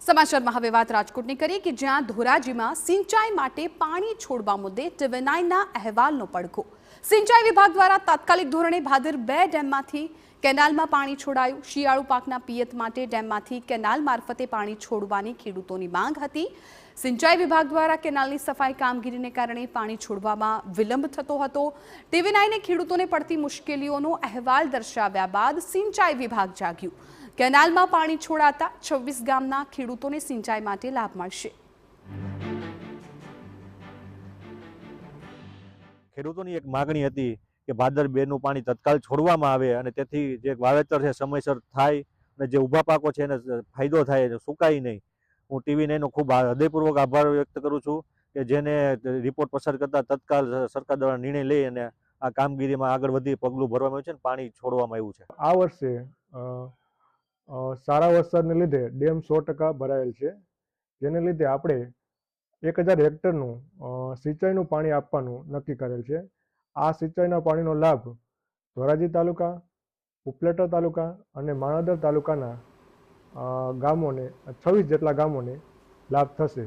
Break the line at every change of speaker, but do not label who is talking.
સમાચારમાં હવે વાત રાજકોટની કરીએ કે જ્યાં ધોરાજીમાં સિંચાઈ માટે પાણી છોડવા મુદ્દે TV9ના અહેવાલનો પડઘો। સિંચાઈ વિભાગ દ્વારા તાત્કાલિક ધોરણે ભાદર 2 ડેમમાંથી કેનાલમાં પાણી છોડાયું। શિયાળુ પાકના પિયત માટે ડેમમાંથી કેનાલ મારફતે પાણી છોડવાની ખેડૂતોની માંગ હતી। સિંચાઈ વિભાગ દ્વારા કેનાલની સફાઈ કામગીરીને કારણે પાણી છોડવામાં વિલંબ થતો હતો। TV9એ ખેડૂતોને પડતી મુશ્કેલીઓનો અહેવાલ દર્શાવ્યા બાદ સિંચાઈ વિભાગ જાગ્યું। કેનાલમાં પાણી છોડાતા 26 ગામના ખેડૂતોને સિંચાઈ માટે લાભ મળશે।
ખેડૂતોની એક માગણી હતી કે ભાદર 2 નું પાણી તત્કાલ છોડવામાં આવે અને તેથી જે વાવેતર છે સમયસર થાય અને જે ઊભા પાકો છે એને ફાયદો થાય, સુકાય નહીં। હું TV9 નો ખૂબ હૃદયપૂર્વક આભાર વ્યક્ત કરું છું કે જેને રિપોર્ટ પસાર કરતા તત્કાલ સરકાર દ્વારા નિર્ણય લઈ અને આ કામગીરીમાં આગળ વધી પગલું ભરવામાં આવ્યું છે અને પાણી છોડવામાં આવ્યું છે।
આ વર્ષે સારા વરસાદને લીધે ડેમ 100% ભરાયેલ છે, જેને લીધે આપણે 1000 હેક્ટરનું સિંચાઈનું પાણી આપવાનું નક્કી કરેલ છે। આ સિંચાઈના પાણીનો લાભ ધોરાજી તાલુકા, ઉપલેટા તાલુકા અને માણાવદર તાલુકાના ગામોને 26 જેટલા ગામોને લાભ થશે।